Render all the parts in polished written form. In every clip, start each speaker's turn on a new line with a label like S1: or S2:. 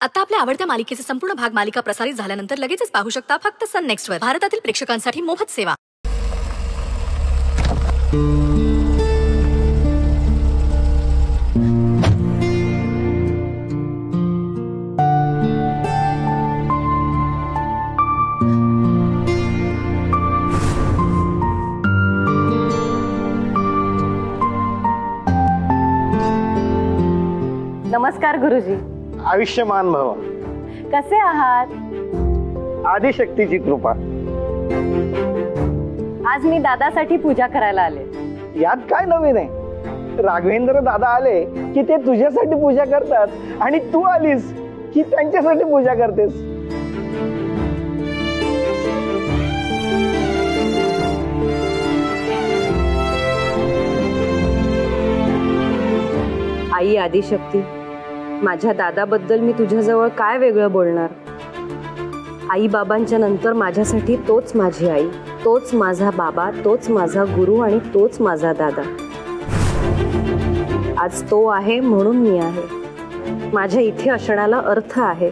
S1: आता आपल्या आवडत्या मालिकेचे संपूर्ण भाग मालिका प्रसारित झाल्यानंतर लगेचच पाहू शकता फक्त सन नेक्स्ट वर. भारतातील प्रेक्षकांसाठी मोफत सेवा.
S2: नमस्कार गुरुजी.
S3: आयुष्यमान भव.
S2: कसे आहात?
S3: आदिशक्तीची कृपा.
S2: आज मी दादासाठी पूजा करायला आले.
S3: यात काय नवीन आहे? राघवेंद्र दादा आले की ते तुझ्यासाठी पूजा करतात आणि तू आलीस की त्यांच्यासाठी पूजा करतेस.
S2: आई आदिशक्ती, माझ्या दादाबद्दल मी तुझ्याजवळ काय वेगळं बोलणार? आई बाबांच्या नंतर माझ्यासाठी तोच माझी आई, तोच माझा बाबा, तोच माझा गुरु आणि तोच माझा दादा. आज तो आहे म्हणून मी आहे. माझ्या इथे असण्याला अर्थ आहे.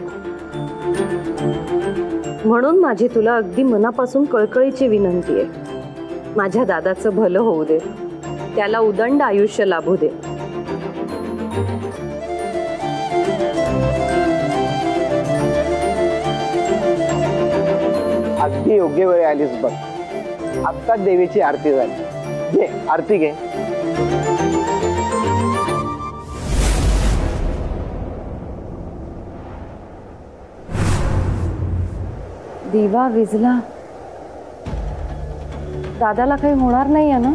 S2: म्हणून माझी तुला अगदी मनापासून कळकळीची विनंती आहे. माझ्या दादाचं भलं होऊ दे, त्याला उदंड आयुष्य लाभू दे.
S3: अगदी योग्य वेळ आलीस बघ. आत्ताच देवीची आरती झाली. घे आरती घे.
S2: दिवा विझला. दादाला काही होणार नाहीये ना?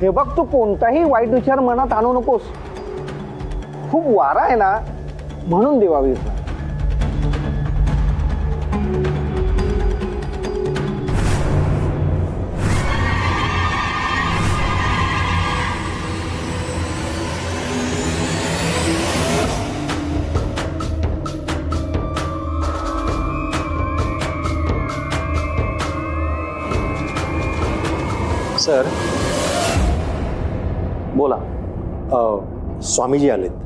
S3: हे बघ, तू कोणताही वाईट विचार मनात आणू नकोस. खूप वारा आहे ना म्हणून दिवा विझला.
S4: सर बोला. स्वामीजी आलेत.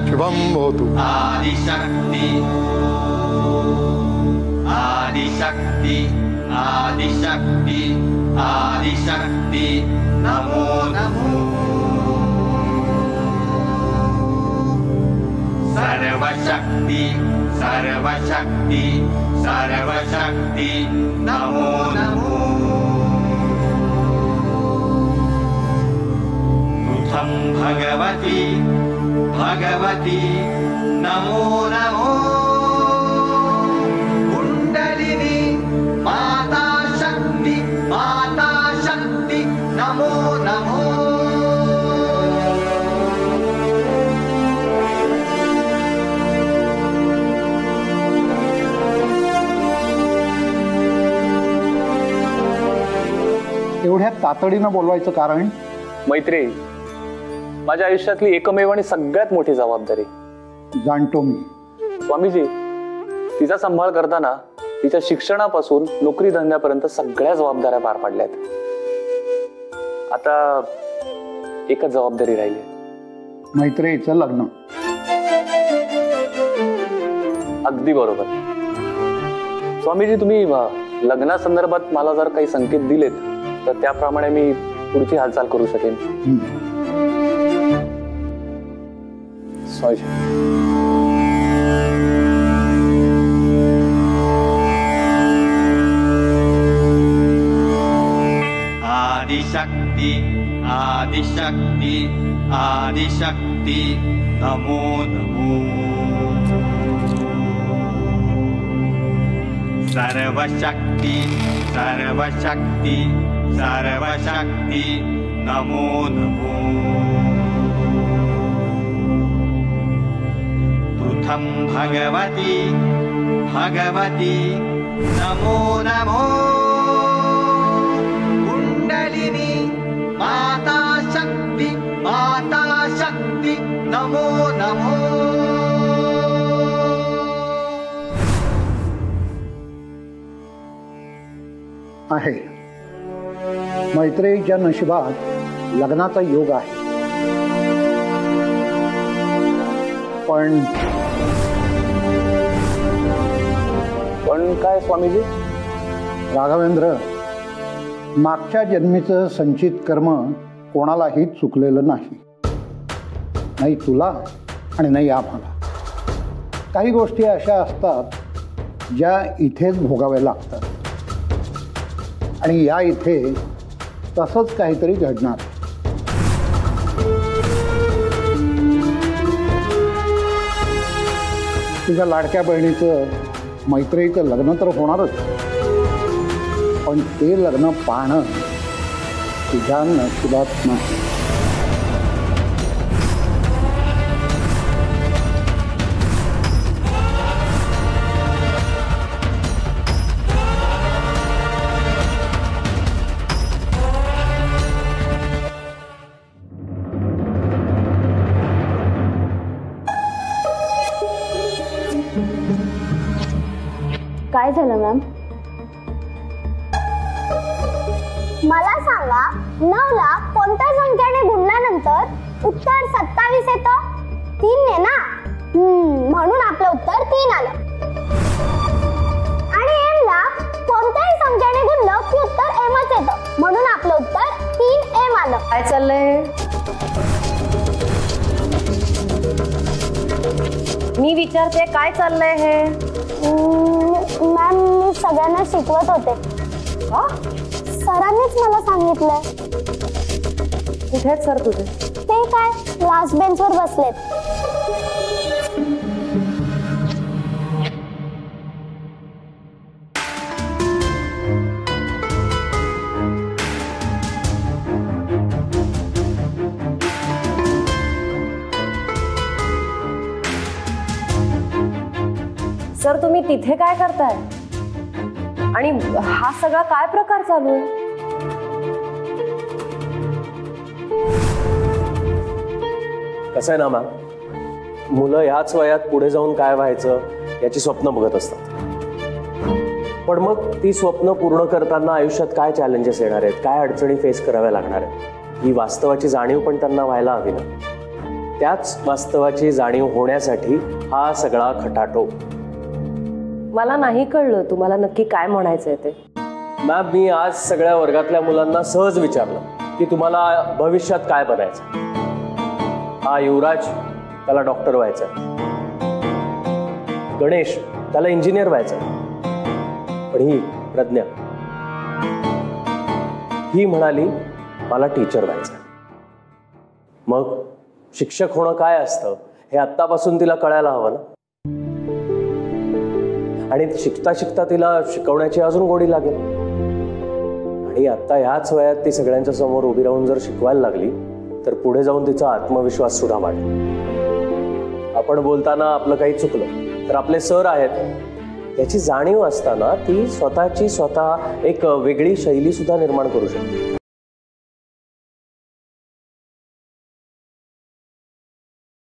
S5: शुभम भवतु.
S6: आदिशक्ति आदिशक्ति आदिशक्ति आदिशक्ति नमो नमो. सर्वशक्ति सर्वशक्ति सर्वशक्ति नमो नमो. तुझं भगवती भगवती नमो नमो. कुंडलिनी माता शक्ति नमो नमो.
S5: एवढ्या तातडीनं बोलवायचं कारण?
S4: मैत्री माझ्या आयुष्यातली एकमेव आणि सगळ्यात मोठी जबाबदारी.
S5: जाणतो मी.
S4: स्वामीजी, तिचा सांभाळ करताना तिच्या शिक्षणापासून नोकरी धंद्यापर्यंत सगळ्या जबाबदाऱ्या पार पाडल्यात. आता एकच जबाबदारी राहिली,
S5: मैत्रीचं लग्न.
S4: अगदी बरोबर. स्वामीजी, तुम्ही लग्नासंदर्भात मला जर काही संकेत दिलेत तर त्याप्रमाणे मी पुढची हालचाल करू शकेन.
S6: आदिशक्ति आदिशक्ति आदिशक्ति नमो नमो. सर्वशक्ति सर्वशक्ति सर्वशक्ति नमो नमो. तीर्थं भगवती भगवती नमो नमो कुण्डलिनी माता शक्ति नमो नमो
S5: आहे मैत्रेयीच्या नशिबात लग्नाचा योग आहे, पण
S4: काय स्वामीजी?
S5: राघवेंद्र, मागच्या जन्मीचं संचित कर्म कोणालाही चुकलेलं नाही, नाही तुला आणि नाही आम्हाला. काही गोष्टी अशा असतात ज्या इथेच भोगाव्या लागतात, आणि या इथे तसंच काहीतरी घडणार. तुझ्या लाडक्या बहिणीचं मैत्रीचं लग्न तर होणारच, पण ते लग्न पाहणं तुझ्या नशिबात नाही.
S7: काय झालं मॅम? मला सांगा, 9 ला कोणत्या संख्येने गुणल्यानंतर उत्तर 27 येतं? 3 ने ना. म्हणून आपलं उत्तर 3 आलं. आणि m ला कोणत्याही संख्येने गुणलं की उत्तर mच येतं, म्हणून आपलं उत्तर 3m आलं.
S2: काय चाललंय? मी विचारते काय चाललंय हे?
S7: मॅम, मी सगळ्यांना शिकवत होते. सरांनीच मला सांगितलंय.
S2: कुठे आहेत सर तुझे?
S7: ते काय लास्ट बेंचवर बसलेत.
S2: सर, तुम्ही तिथे काय करताय आणि हा सगळा काय प्रकार चालू आहे?
S8: कसं आहे ना मॅम, मुलं ह्याच वयात पुढे जाऊन काय व्हायचं याची स्वप्न बघत असतात, पण मग ती स्वप्न पूर्ण करताना आयुष्यात काय चॅलेंजेस येणार आहेत, काय अडचणी फेस कराव्या लागणार आहेत, ही वास्तवाची जाणीव पण त्यांना व्हायला हवी ना. त्याच वास्तवाची जाणीव होण्यासाठी हा सगळा खटाटोप.
S2: मला नाही कळलं तुम्हाला नक्की काय म्हणायचंय ते.
S8: मॅम, मी आज सगळ्या वर्गातल्या मुलांना सहज विचारलं की तुम्हाला भविष्यात काय बनायचं. हा युवराज, त्याला डॉक्टर व्हायचं. गणेश, त्याला इंजिनियर व्हायचं. पण ही प्रज्ञा, ही म्हणाली मला टीचर व्हायचं. मग शिक्षक होणं काय असतं हे आत्तापासून तिला कळायला हवं ना. आणि शिकता शिकता तिला शिकवण्याची अजून गोडी लागेल. आणि आता ह्याच वयात ती सगळ्यांच्या समोर उभी राहून जर शिकवायला लागली तर पुढे जाऊन तिचा आत्मविश्वास सुद्धा वाढेल. आपण बोलताना आपलं काही चुकलं तर आपले सर आहेत याची जाणीव असताना ती स्वतः एक वेगळी शैली सुद्धा निर्माण करू शकते.